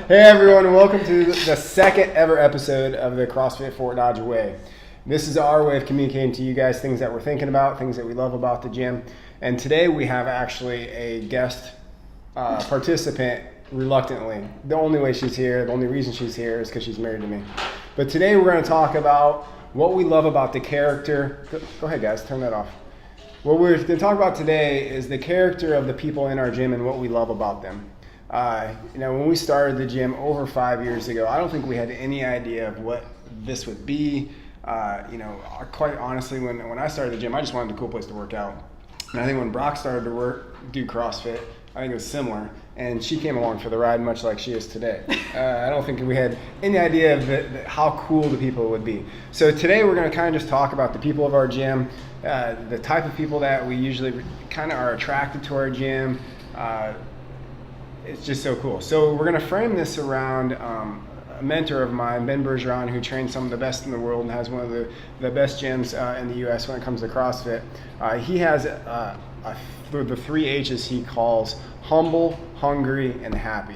Hey everyone, and welcome to the second ever episode of the CrossFit Fort Dodge Way. This is our way of communicating to you guys things that we're thinking about, things that we love about the gym. And today we have actually a guest participant, reluctantly. The only way she's here, the only reason she's here is because she's married to me. But today we're going to talk about what we love about the character. Go ahead guys, turn that off. What we're going to talk about today is the character of the people in our gym and what we love about them. When we started the gym over 5 years ago, I don't think we had any idea of what this would be. Quite honestly, when I started the gym, I just wanted a cool place to work out. And I think when Brock started to do CrossFit, I think it was similar. And she came along for the ride, much like she is today. I don't think we had any idea of how cool the people would be. So today we're going to kind of just talk about the people of our gym, the type of people that we usually kind of are attracted to our gym. It's just so cool. So we're going to frame this around a mentor of mine, Ben Bergeron, who trains some of the best in the world and has one of the best gyms in the U.S. when it comes to CrossFit. He has the 3 H's he calls humble, hungry, and happy.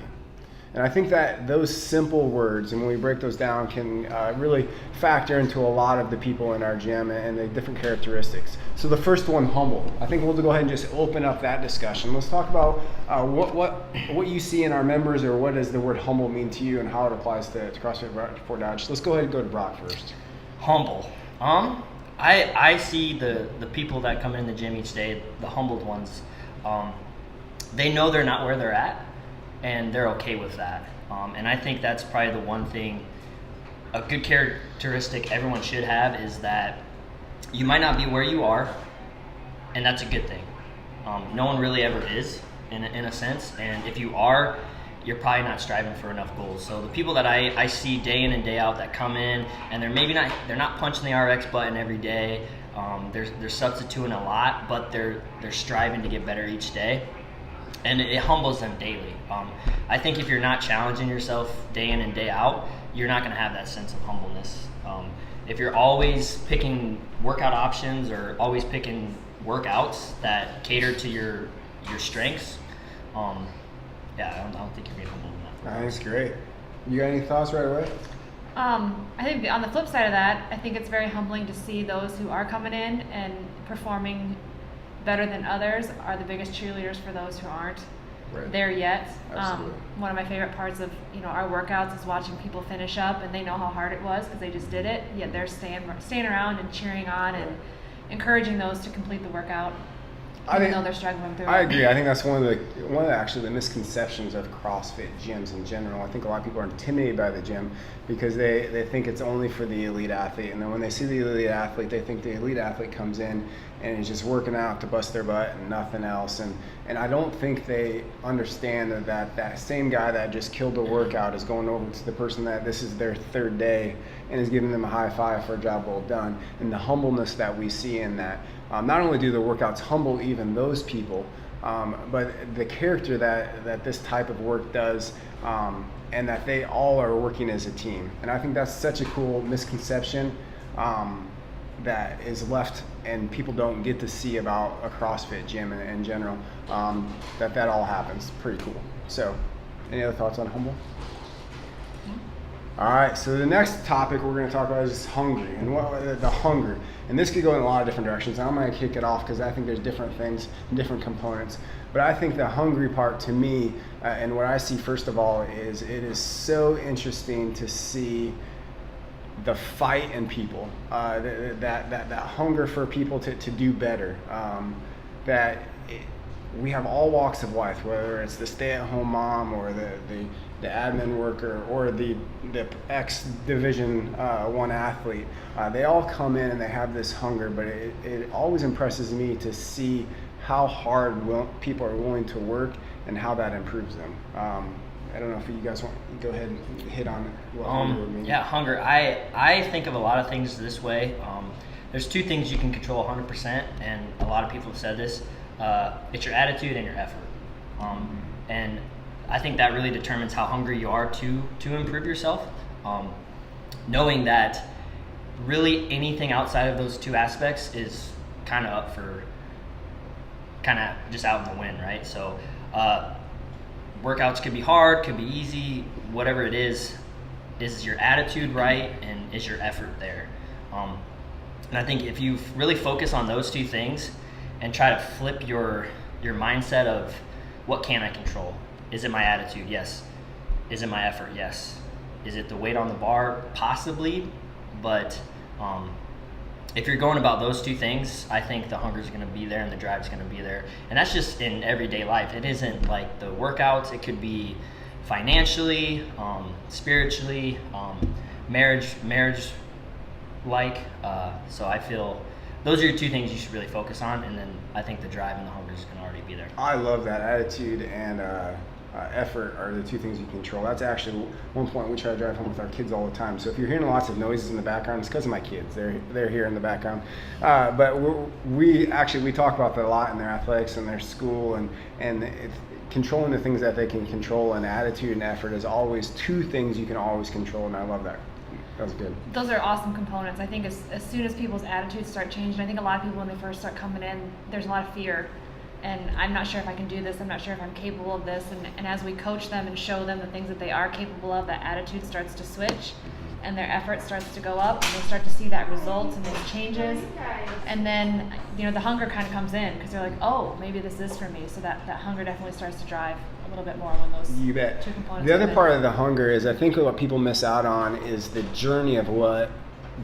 And I think that those simple words, and when we break those down, can really factor into a lot of the people in our gym and the different characteristics. So the first one, humble. I think we'll go ahead and just open up that discussion. Let's talk about what you see in our members, or what does the word humble mean to you and how it applies to CrossFit Fort Dodge. Let's go ahead and go to Brock first. Humble. I see the people that come in the gym each day, the humbled ones. They know they're not where they're at, and they're okay with that. And I think that's probably the one thing, a good characteristic everyone should have, is that you might not be where you are, and that's a good thing. No one really ever is, in a sense, and if you are, you're probably not striving for enough goals. So the people that I see day in and day out that come in, and they're not punching the RX button every day, they're substituting a lot, but they're striving to get better each day. And it humbles them daily. I think if you're not challenging yourself day in and day out, you're not going to have that sense of humbleness. If you're always picking workout options or always picking workouts that cater to your strengths, I don't think you're being humble enough. That's great. You got any thoughts right away? I think on the flip side of that, I think it's very humbling to see those who are coming in and performing better than others are the biggest cheerleaders for those who aren't there yet. One of my favorite parts of our workouts is watching people finish up, and they know how hard it was because they just did it, yet they're staying around and cheering on and encouraging those to complete the workout, even though they're struggling through it. I agree. I think that's one of the misconceptions of CrossFit gyms in general. I think a lot of people are intimidated by the gym because they think it's only for the elite athlete, and then when they see the elite athlete, they think the elite athlete comes in and is just working out to bust their butt and nothing else. And I don't think they understand that same guy that just killed the workout is going over to the person that this is their third day and is giving them a high five for a job well done. And the humbleness that we see in that. Not only do the workouts humble even those people, but the character that this type of work does, and that they all are working as a team. And I think that's such a cool misconception that is left and people don't get to see about a CrossFit gym in general, that all happens. Pretty cool. So, any other thoughts on humble? All right, so the next topic we're going to talk about is hungry, and the hunger. And this could go in a lot of different directions. I'm going to kick it off because I think there's different things and different components. But I think the hungry part to me, and what I see first of all, is it is so interesting to see the fight in people, that hunger for people to do better, we have all walks of life, whether it's the stay-at-home mom or the admin worker or the X Division 1 athlete. They all come in and they have this hunger, but it always impresses me to see how hard people are willing to work and how that improves them. I don't know if you guys want to go ahead and hit on what hunger would mean. Yeah, hunger. I think of a lot of things this way. There's 2 things you can control 100%, and a lot of people have said this. It's your attitude and your effort. And I think that really determines how hungry you are to improve yourself. Knowing that really anything outside of those 2 aspects is kind of just out in the wind, right? So workouts could be hard, could be easy, whatever it is your attitude right, and is your effort there? And I think if you really focus on those two things and try to flip your mindset of what can I control? Is it my attitude? Yes. Is it my effort? Yes. Is it the weight on the bar? Possibly, but if you're going about those two things, I think the hunger is going to be there and the drive is going to be there. And that's just in everyday life. It isn't like the workouts. It could be financially, spiritually, marriage. So I feel those are your two things you should really focus on, and then I think the drive and the hunger is going to already be there. I love that. Attitude and effort are the two things you control. That's actually one point we try to drive home with our kids all the time. So if you're hearing lots of noises in the background, it's because of my kids. They're here in the background. But we talk about that a lot in their athletics and their school, and it's controlling the things that they can control, and attitude and effort is always two things you can always control, and I love that. That was good. Those are awesome components. I think as soon as people's attitudes start changing, I think a lot of people when they first start coming in, there's a lot of fear. And I'm not sure if I can do this, I'm not sure if I'm capable of this. And as we coach them and show them the things that they are capable of, that attitude starts to switch and their effort starts to go up, and they start to see that result and those changes. And then, the hunger kind of comes in because they're like, oh, maybe this is for me. So that hunger definitely starts to drive a little bit more when those you bet. two components. The other part of the hunger is, I think what people miss out on is the journey of what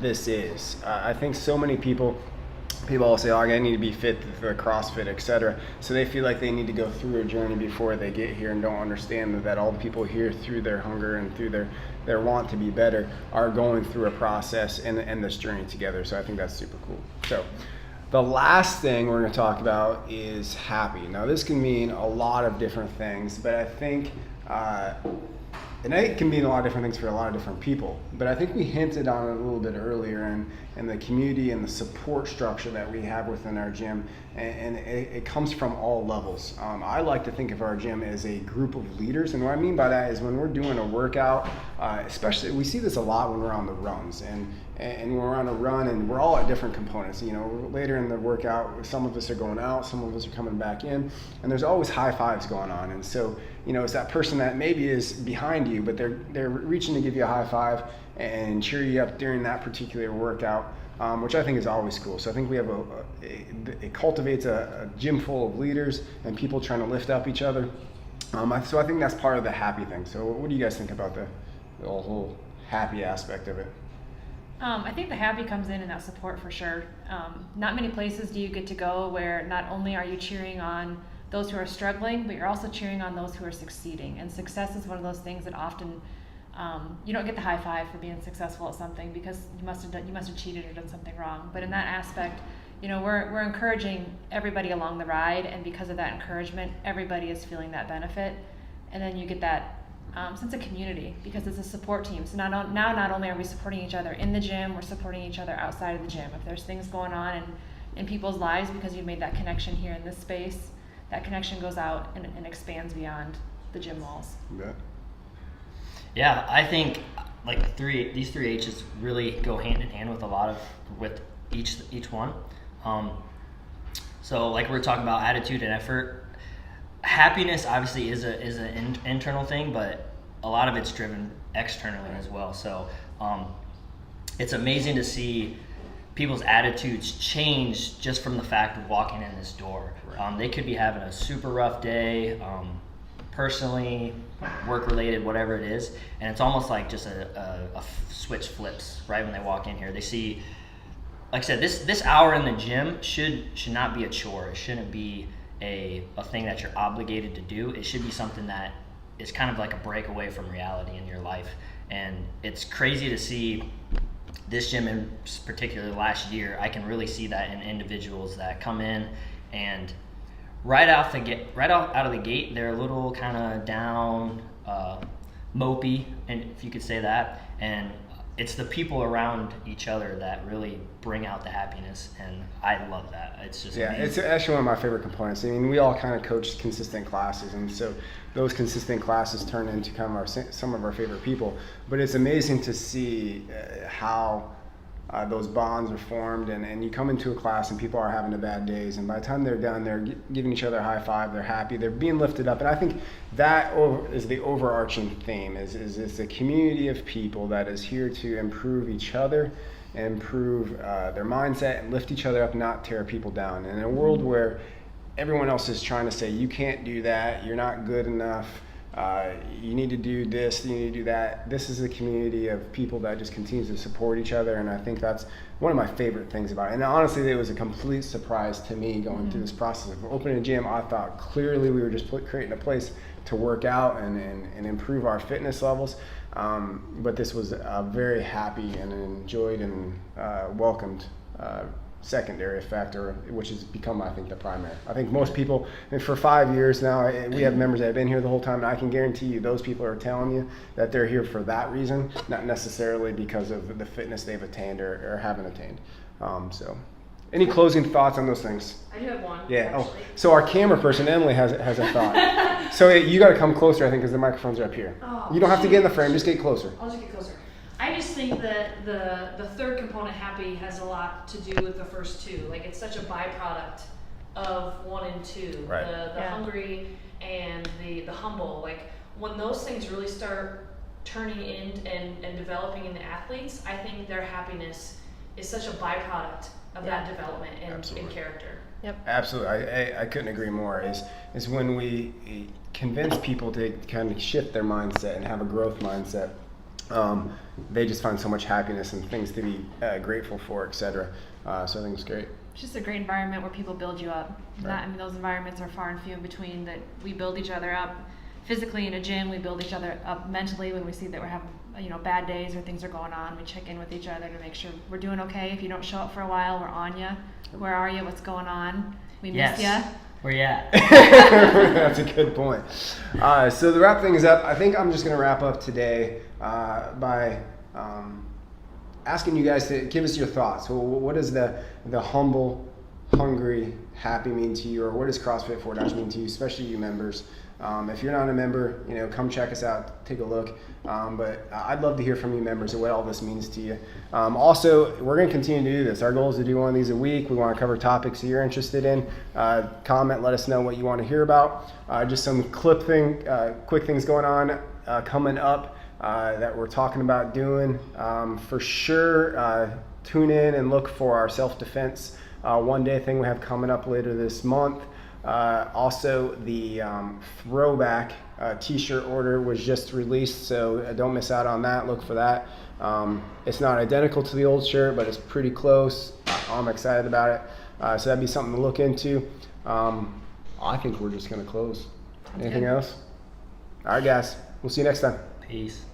this is. I think so many people all say, oh, I need to be fit for CrossFit, etc. So they feel like they need to go through a journey before they get here, and don't understand that all the people here, through their hunger and through their want to be better, are going through a process and this journey together. So I think that's super cool. So the last thing we're going to talk about is happy. Now this can mean a lot of different things, but I think and it can mean a lot of different things for a lot of different people, but I think we hinted on it a little bit earlier, and the community and the support structure that we have within our gym, and it comes from all levels. I like to think of our gym as a group of leaders, and what I mean by that is when we're doing a workout, especially we see this a lot when we're on the runs, and when we're on a run, and we're all at different components. Later in the workout, some of us are going out, some of us are coming back in, and there's always high fives going on. And so, it's that person that maybe is behind you, but they're reaching to give you a high five and cheer you up during that particular workout, which I think is always cool. So I think we have it cultivates a gym full of leaders and people trying to lift up each other. So I think that's part of the happy thing. So what do you guys think about the whole happy aspect of it? I think the happy comes in that support for sure. Not many places do you get to go where not only are you cheering on those who are struggling, but you're also cheering on those who are succeeding. And success is one of those things that often you don't get the high five for being successful at something because you must have cheated or done something wrong. But in that aspect, we're encouraging everybody along the ride, and because of that encouragement, everybody is feeling that benefit, and then you get that sense of community because it's a support team. So not only are we supporting each other in the gym, we're supporting each other outside of the gym. If there's things going on in people's lives because you've made that connection here in this space, that connection goes out and expands beyond the gym walls. Yeah, I think like these three H's really go hand in hand with each one. So like we're talking about attitude and effort. Happiness obviously is an internal thing, but a lot of it's driven externally as well. So it's amazing to see people's attitudes change just from the fact of walking in this door. They could be having a super rough day, personally, work-related, whatever it is, and it's almost like just a switch flips right when they walk in here. They see, like I said, this hour in the gym should not be a chore. It shouldn't be a thing that you're obligated to do. It should be something that is kind of like a break away from reality in your life. And it's crazy to see this gym in particular last year. I can really see that in individuals that come in and right out of the gate, they're a little kind of down, mopey, and if you could say that. And it's the people around each other that really bring out the happiness, and I love that. It's just amazing. It's actually one of my favorite components. I mean, we all kind of coach consistent classes, and so those consistent classes turn into kind of some of our favorite people. But it's amazing to see how those bonds are formed, and you come into a class and people are having a bad days, and by the time they're done, they're giving each other a high five, they're happy, they're being lifted up. And I think that is the overarching theme, is it's a community of people that is here to improve each other, improve their mindset, and lift each other up, not tear people down. And in a world where everyone else is trying to say, you can't do that, you're not good enough, you need to do this, you need to do that. This is a community of people that just continues to support each other, and I think that's one of my favorite things about it. And honestly, it was a complete surprise to me going through this process of opening a gym. I thought clearly we were just creating a place to work out and improve our fitness levels. But this was a very happy and enjoyed and welcomed secondary effect, or which has become, I think, the primary. I think most people, and for 5 years now, we have members that have been here the whole time, and I can guarantee you those people are telling you that they're here for that reason, not necessarily because of the fitness they've attained or haven't attained. So any closing thoughts on those things? I do have one. Yeah. Actually. Oh, so our camera person, Emily, has a thought. So you got to come closer, I think, because the microphones are up here. Oh, you don't have to get in the frame, just get closer. I'll just get closer. I just think that the third component, happy, has a lot to do with the first two. Like, it's such a byproduct of 1 and 2. Right. The hungry and the humble. Like, when those things really start turning in and developing in the athletes, I think their happiness is such a byproduct of that development and character. Yep. Absolutely. I couldn't agree more. Is when we convince people to kind of shift their mindset and have a growth mindset, they just find so much happiness and things to be grateful for, etc. So I think it's great. It's just a great environment where people build you up. Right. I mean, those environments are far and few in between, that we build each other up physically in a gym. We build each other up mentally when we see that we're having bad days or things are going on. We check in with each other to make sure we're doing okay. If you don't show up for a while, we're on you. Where are you? What's going on? We miss you. Where you at? That's a good point. So to wrap things up, I think I'm just going to wrap up today by asking you guys to give us your thoughts. So what does the humble, hungry, happy mean to you, or what does CrossFit Fort Dodge mean to you, especially you members? If you're not a member, come check us out, take a look. But I'd love to hear from you members of what all this means to you. Also, we're going to continue to do this. Our goal is to do one of these a week. We want to cover topics that you're interested in. Comment, let us know what you want to hear about. Just some quick things going on coming up that we're talking about doing. For sure, tune in and look for our self-defense one-day thing we have coming up later this month. Also, the throwback t-shirt order was just released, so don't miss out on that. Look for that. It's not identical to the old shirt, but it's pretty close. I'm excited about it. So that'd be something to look into. I think we're just going to close. Anything else? All right, guys. We'll see you next time. Peace.